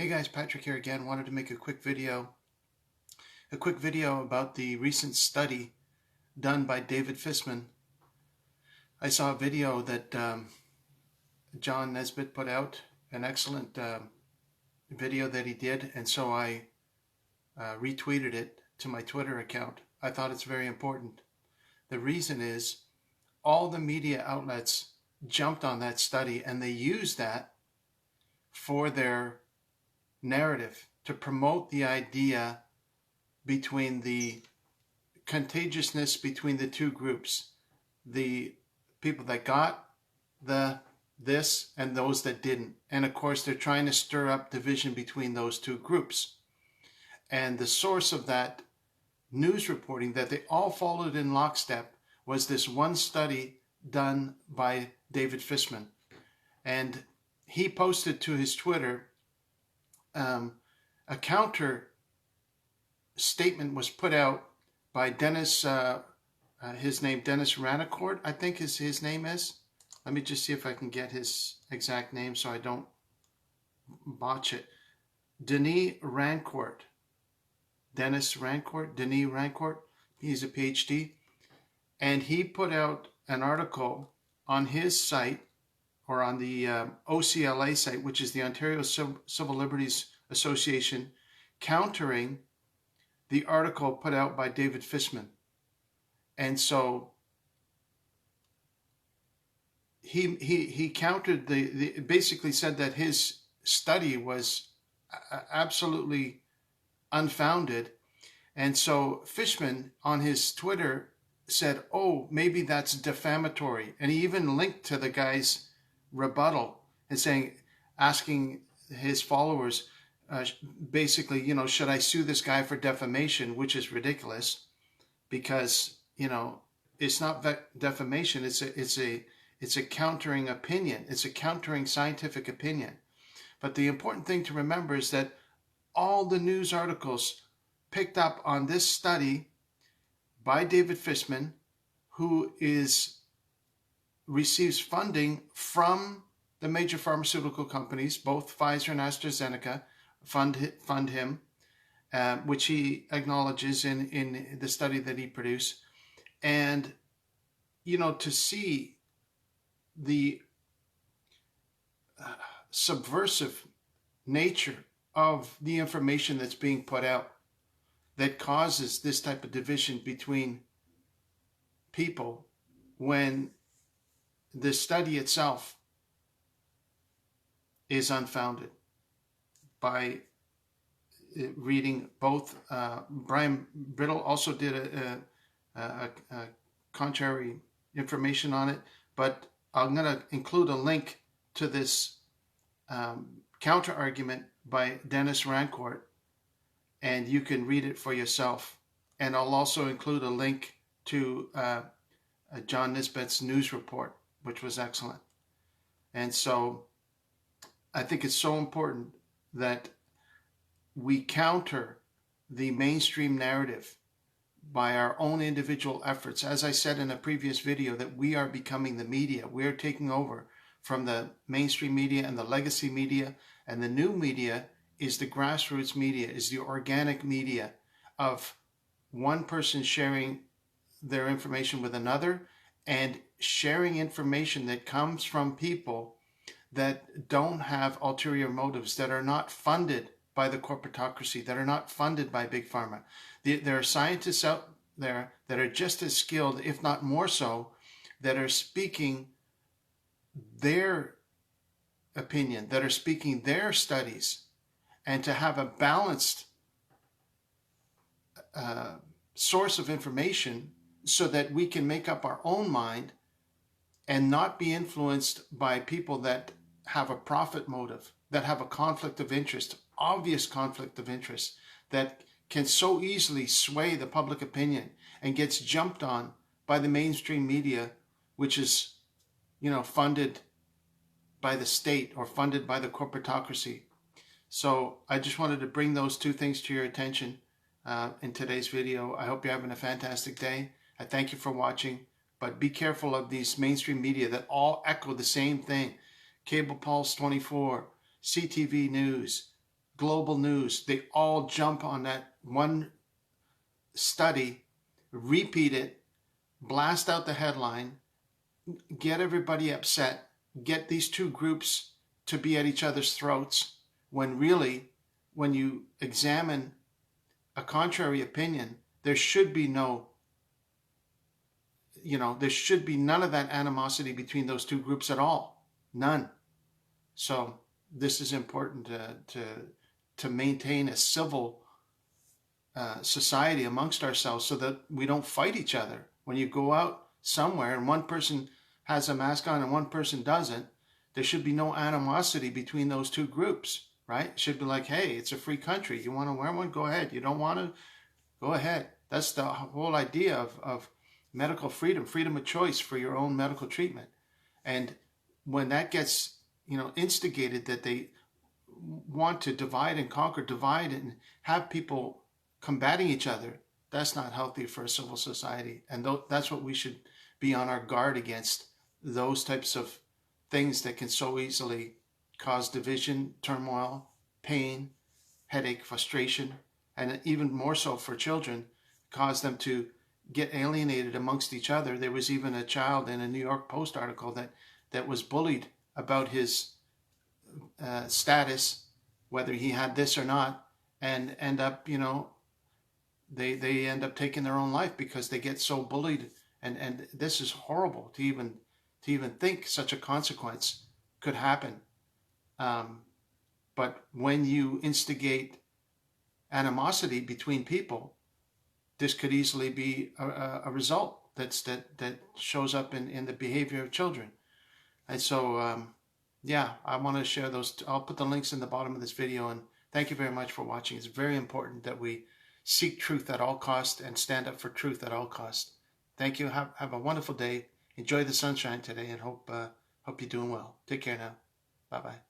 Hey guys, Patrick here again. Wanted to make a quick video about the recent study done by David Fisman. I saw a video that John Nesbitt put out, an excellent video that he did, and so I retweeted it to my Twitter account. I thought it's very important. The reason is all the media outlets jumped on that study and they used that for their narrative to promote the idea between the contagiousness between the two groups, the people that got this and those that didn't. And of course, they're trying to stir up division between those two groups. And the source of that news reporting that they all followed in lockstep was this one study done by David Fisman. And he posted to his Twitter a counter statement was put out by Dennis, his name, Dennis Rancourt, I think his name is. Let me just see if I can get his exact name so I don't botch it. Denis Rancourt. Denis Rancourt. He's a PhD. And he put out an article on his site, or on the OCLA site, which is the Ontario Civil Liberties Association, countering the article put out by David Fisman. And so he countered basically said that his study was absolutely unfounded. And so Fisman on his Twitter said, oh, maybe that's defamatory. And he even linked to the guy's rebuttal and asking his followers, basically, should I sue this guy for defamation, which is ridiculous because, it's not defamation. It's a countering opinion. It's a countering scientific opinion. But the important thing to remember is that all the news articles picked up on this study by David Fisman, who receives funding from the major pharmaceutical companies, both Pfizer and AstraZeneca fund him, which he acknowledges in the study that he produced. And, to see the subversive nature of the information that's being put out that causes this type of division between people, when the study itself is unfounded. By reading both, Bryan Bridle also did a contrary information on it, but I'm going to include a link to this counter argument by Denis Rancourt, and you can read it for yourself. And I'll also include a link to John Nesbitt's news report, which was excellent. And so I think it's so important that we counter the mainstream narrative by our own individual efforts. As I said in a previous video, that we are becoming the media. We are taking over from the mainstream media and the legacy media, and the new media is the grassroots media, is the organic media of one person sharing their information with another and sharing information that comes from people that don't have ulterior motives, that are not funded by the corporatocracy, that are not funded by Big Pharma. There are scientists out there that are just as skilled, if not more so, that are speaking their opinion, that are speaking their studies, and to have a balanced source of information so that we can make up our own mind and not be influenced by people that have a profit motive, that have a conflict of interest, obvious conflict of interest, that can so easily sway the public opinion and gets jumped on by the mainstream media, which is, funded by the state or funded by the corporatocracy. So I just wanted to bring those two things to your attention in today's video. I hope you're having a fantastic day. I thank you for watching, but be careful of these mainstream media that all echo the same thing. Cable Pulse 24, CTV News, global news. They all jump on that one study, repeat it, blast out the headline, get everybody upset, get these two groups to be at each other's throats, when really, when you examine a contrary opinion, there should be no, there should be none of that animosity between those two groups at all. None. So this is important to maintain a civil society amongst ourselves, so that we don't fight each other. When you go out somewhere and one person has a mask on and one person doesn't, there should be no animosity between those two groups, right? It should be like, hey, it's a free country. You want to wear one? Go ahead. You don't want to? Go ahead. That's the whole idea of medical freedom, freedom of choice for your own medical treatment. And when that gets, instigated, that they want to divide and conquer, divide and have people combating each other, that's not healthy for a civil society. And that's what we should be on our guard against, those types of things that can so easily cause division, turmoil, pain, headache, frustration, and even more so for children, cause them to get alienated amongst each other. There was even a child in a New York Post article that was bullied about his status, whether he had this or not, and end up, they end up taking their own life because they get so bullied. And this is horrible to even think such a consequence could happen. But when you instigate animosity between people, this could easily be a result that shows up in the behavior of children. And so, I want to share those. I'll put the links in the bottom of this video, and thank you very much for watching. It's very important that we seek truth at all costs and stand up for truth at all costs. Thank you. Have a wonderful day. Enjoy the sunshine today, and hope you're doing well. Take care now. Bye-bye.